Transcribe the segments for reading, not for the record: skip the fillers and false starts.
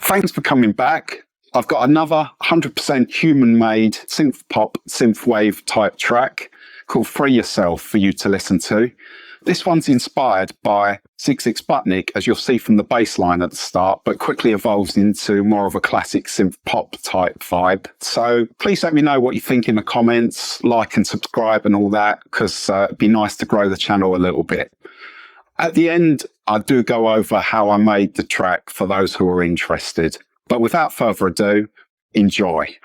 Thanks for coming back. I've got another 100% human-made synth-pop, synthwave type track called Free Yourself for you to listen to. This one's inspired by Sigue Sigue Sputnik, as you'll see from the bass line at the start, but quickly evolves into more of a classic synth-pop type vibe. So please let me know what you think in the comments, like and subscribe and all that, because it'd be nice to grow the channel a little bit. At the end, I do go over how I made the track for those who are interested. But without further ado, enjoy.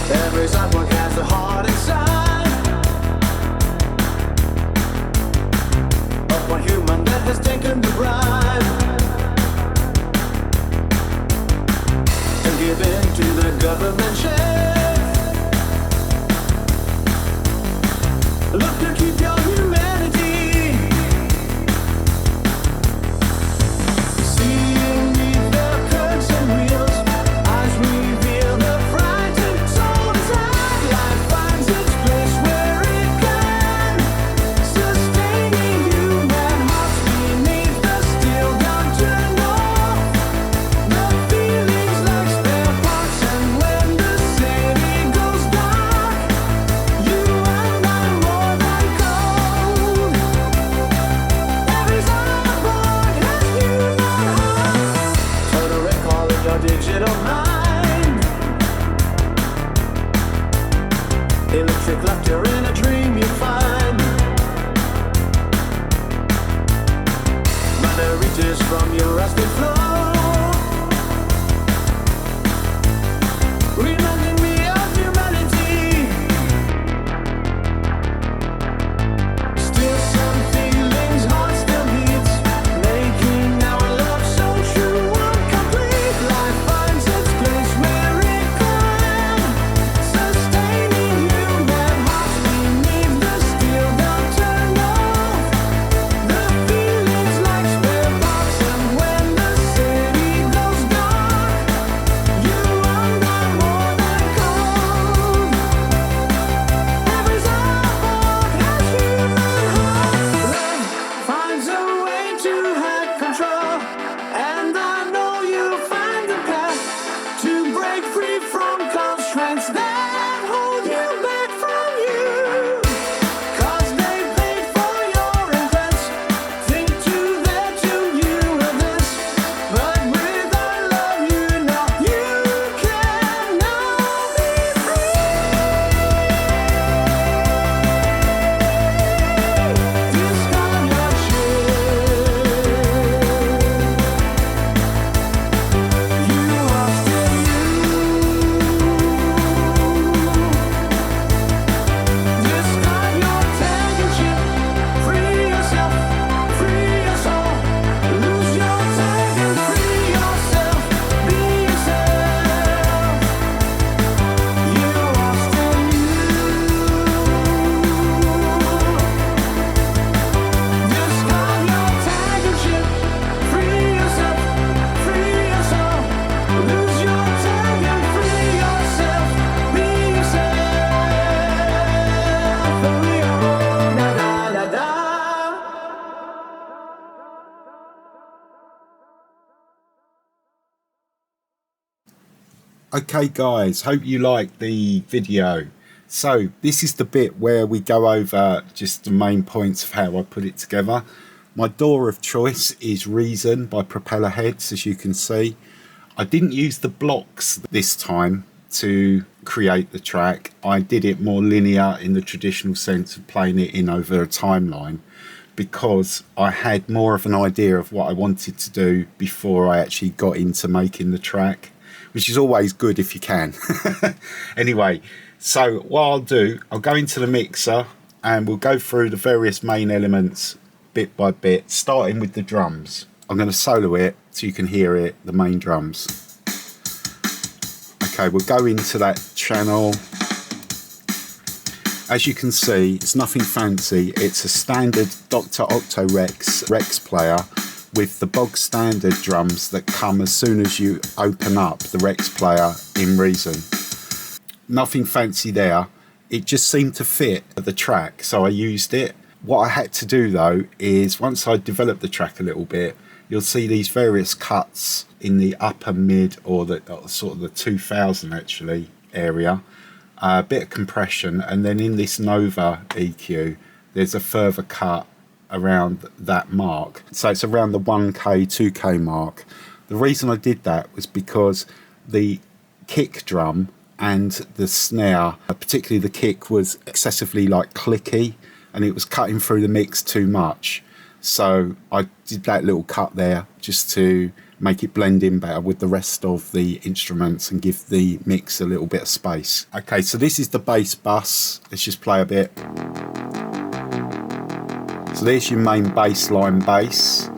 Every sidewalk has a heart inside of one human that has taken the bribe and give in to the government share. Look to keep your humanity. Seeing beneath the curtain wheels, eyes reveal the frightened soul inside. Life finds its place where it can, sustaining human hearts beneath the steel gun turned off. The feelings like spare parts, and when the city goes dark, you and I more than cold. Every sidewalk has human heart. Total recall in your digital mind. Electric laughter in a dream you find. Minorities from your rusty floor, reminding me of humanity. Still some feelings, heart still beats, making our love so true and complete. Life finds its place where it can, sustaining human hearts beneath the steel gun turned off. The feelings like spare parts, and when the city goes dark, you and I more than cold. Every sidewalk has human heart. Love finds a way to have control, and I know you'll find the path to break free from constraints that hold you back from you. 'Cause they paid for your infants. Think too that to you of this, but with our love, you know you can now be free. Discard your shit. You are still you. Discard your tag and chip. Free yourself, free your soul. Lose your tag and free yourself. Be yourself. You are still you. Discard your tag and chip. Free yourself, free your soul. Lose your tag and free yourself. Be yourself. For real. Da da da da. Okay guys, hope you liked the video. So this is the bit where we go over just the main points of how I put it together. My door of choice is Reason by Propeller Heads, as you can see. I didn't use the blocks this time to create the track. I did it more linear in the traditional sense of playing it in over a timeline, because I had more of an idea of what I wanted to do before I actually got into making the track, which is always good if you can. Anyway, so what I'll do, I'll go into the mixer and we'll go through the various main elements bit by bit, starting with the drums. I'm going to solo it so you can hear it, the main drums. Okay, we'll go into that channel. As you can see, it's nothing fancy. It's a standard Dr. Octo Rex player with the bog standard drums that come as soon as you open up the Rex player in Reason. Nothing fancy there. It just seemed to fit the track, so I used it. What I had to do though is once I developed the track a little bit, you'll see these various cuts in the upper mid or the sort of the 2000 actually area, a bit of compression, and then in this Nova EQ there's a further cut around that mark. So it's around the 1K, 2K mark. The reason I did that was because the kick drum and the snare, particularly the kick, was excessively like clicky and it was cutting through the mix too much. So I did that little cut there just to make it blend in better with the rest of the instruments and give the mix a little bit of space. Okay, so this is the bass bus. Let's just play a bit. So there's your main bass line bass.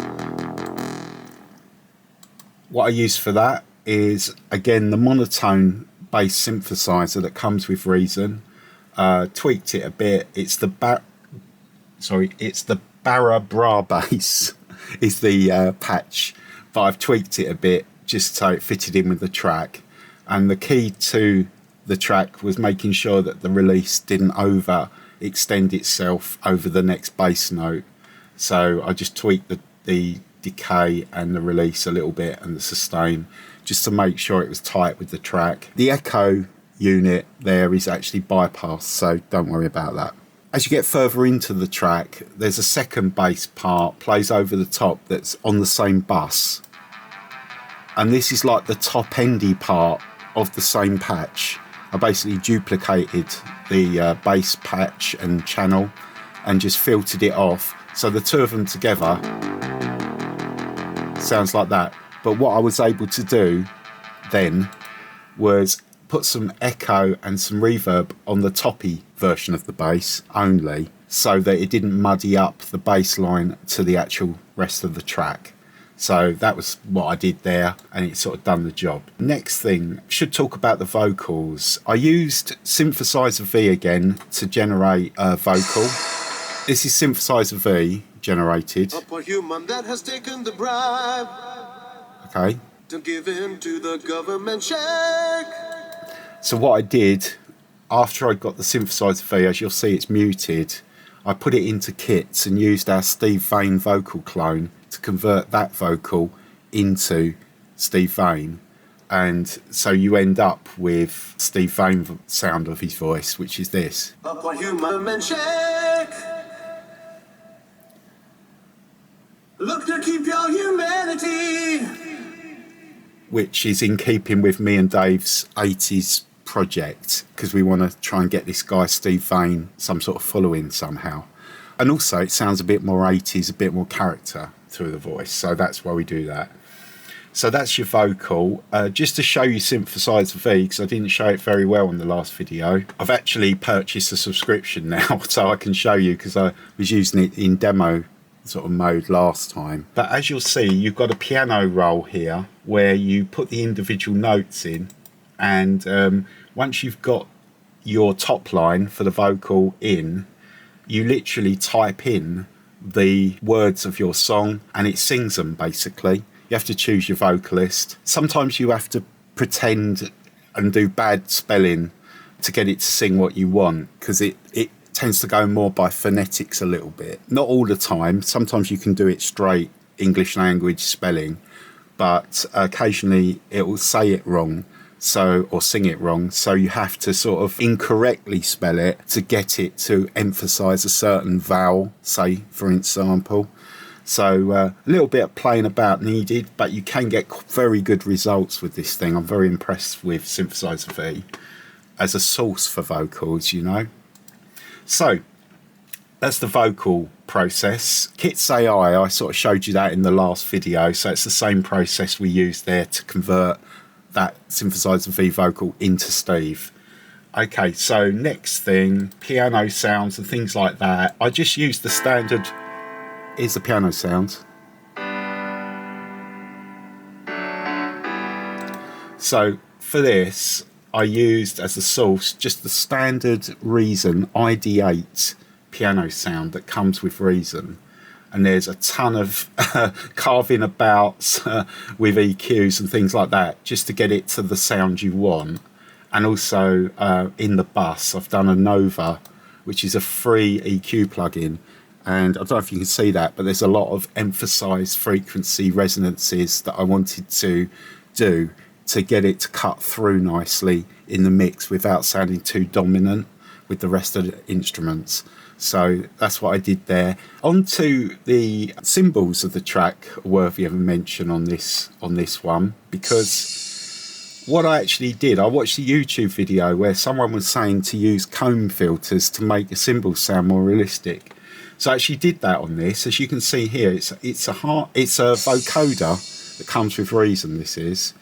What I use for that is, again, the monotone bass synthesizer that comes with Reason. Tweaked it a bit. It's the Barra Bra bass is the patch, but I've tweaked it a bit just so it fitted in with the track. And the key to the track was making sure that the release didn't overextend itself over the next bass note. So I just tweaked the decay and the release a little bit and the sustain just to make sure it was tight with the track. The echo unit there is actually bypassed, so don't worry about that. As you get further into the track, there's a second bass part plays over the top that's on the same bus, and this is like the top endy part of the same patch. I basically duplicated the bass patch and channel and just filtered it off, so the two of them together sounds like that. But what I was able to do then was put some echo and some reverb on the toppy version of the bass only, so that it didn't muddy up the bass line to the actual rest of the track. So that was what I did there, and it sort of done the job. Next thing, should talk about the vocals. I used Synthesizer V again to generate a vocal. This is Synthesizer V generated. A human that has taken the bribe. Okay. Don't give in to the government check. So what I did, after I got the Synthesizer V, as you'll see it's muted, I put it into kits and used our Steve Vai vocal clone to convert that vocal into Steve Vai. And so you end up with Steve Vai sound of his voice, which is this. Up on human check. Look to keep your humanity. Which is in keeping with me and Dave's 80s project, because we want to try and get this guy Steve Vai some sort of following somehow. And also it sounds a bit more 80s, a bit more character through the voice, so that's why we do that. So that's your vocal. Just to show you Synthesizer V, because I didn't show it very well in the last video, I've actually purchased a subscription now so I can show you, because I was using it in demo sort of mode last time. But as you'll see, you've got a piano roll here where you put the individual notes in, and once you've got your top line for the vocal in, you literally type in the words of your song and it sings them basically. You have to choose your vocalist. Sometimes you have to pretend and do bad spelling to get it to sing what you want, because it tends to go more by phonetics a little bit. Not all the time. Sometimes you can do it straight English language spelling, but occasionally it will say it wrong, so, or sing it wrong, so you have to sort of incorrectly spell it to get it to emphasize a certain vowel, say for example. So a little bit of playing about needed, but you can get very good results with this thing. I'm very impressed with Synthesizer V as a source for vocals, you know. So that's the vocal process. Kits AI, I sort of showed you that in the last video, so it's the same process we used there to convert that Synthesizer V vocal into Steve. Okay, so next thing, piano sounds and things like that. I just used the standard. Here's the piano sounds. So for this, I used as a source just the standard Reason ID8 piano sound that comes with Reason. And there's a ton of carving about with EQs and things like that just to get it to the sound you want. And also in the bus, I've done a Nova, which is a free EQ plugin. And I don't know if you can see that, but there's a lot of emphasized frequency resonances that I wanted to do to get it to cut through nicely in the mix without sounding too dominant with the rest of the instruments. So that's what I did there. On to the cymbals of the track, worthy of a mention on this one, because what I actually did, I watched a YouTube video where someone was saying to use comb filters to make the cymbals sound more realistic. So I actually did that on this. As you can see here, it's a vocoder that comes with Reason, this is,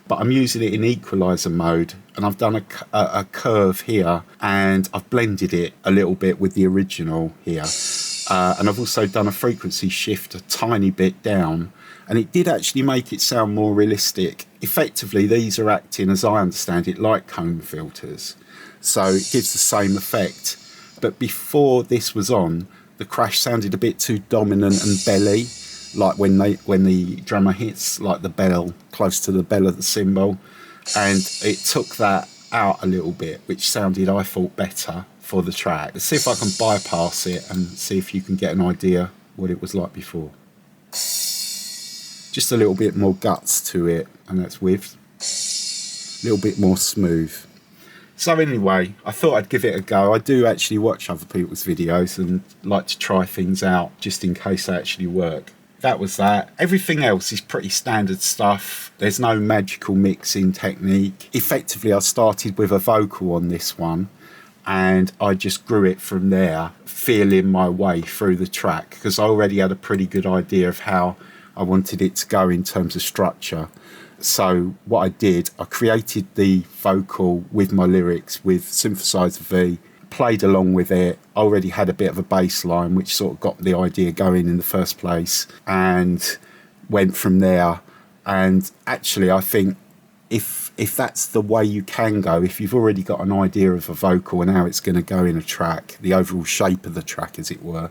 but I'm using it in equalizer mode, and I've done a curve here, and I've blended it a little bit with the original here, and I've also done a frequency shift a tiny bit down, and it did actually make it sound more realistic. Effectively, these are acting, as I understand it, like comb filters, so it gives the same effect. But before this was on, the crash sounded a bit too dominant and belly, like when the drummer hits like the bell, close to the bell of the cymbal, and it took that out a little bit, which sounded, I thought, better for the track. Let's see if I can bypass it and see if you can get an idea what it was like before. Just a little bit more guts to it, and that's with a little bit more smooth. So anyway, I thought I'd give it a go. I do actually watch other people's videos and like to try things out just in case they actually work. That was that. Everything else is pretty standard stuff. There's no magical mixing technique. Effectively, I started with a vocal on this one, and I just grew it from there, feeling my way through the track, because I already had a pretty good idea of how I wanted it to go in terms of structure. So what I did, I created the vocal with my lyrics with Synthesizer V, played along with it. I already had a bit of a bass line, which sort of got the idea going in the first place, and went from there. And actually, I think if that's the way you can go, if you've already got an idea of a vocal and how it's going to go in a track, the overall shape of the track, as it were,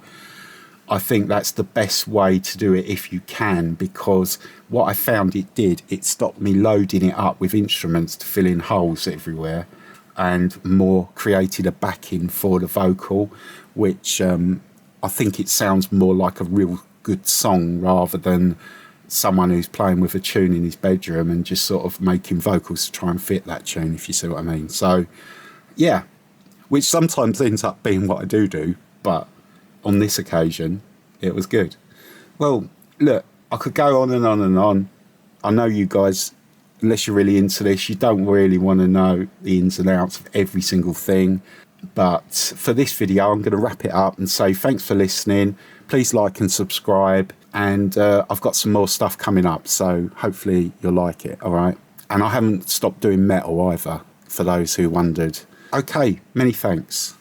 I think that's the best way to do it if you can, because what I found it did, it stopped me loading it up with instruments to fill in holes everywhere, and more created a backing for the vocal, which I think it sounds more like a real good song rather than someone who's playing with a tune in his bedroom and just sort of making vocals to try and fit that tune, if you see what I mean. So, yeah, which sometimes ends up being what I do, but on this occasion, it was good. Well, look, I could go on and on and on. I know you guys, unless you're really into this, you don't really want to know the ins and outs of every single thing. But for this video, I'm going to wrap it up and say thanks for listening. Please like and subscribe. And I've got some more stuff coming up, so hopefully you'll like it, all right? And I haven't stopped doing metal either, for those who wondered. Okay, many thanks.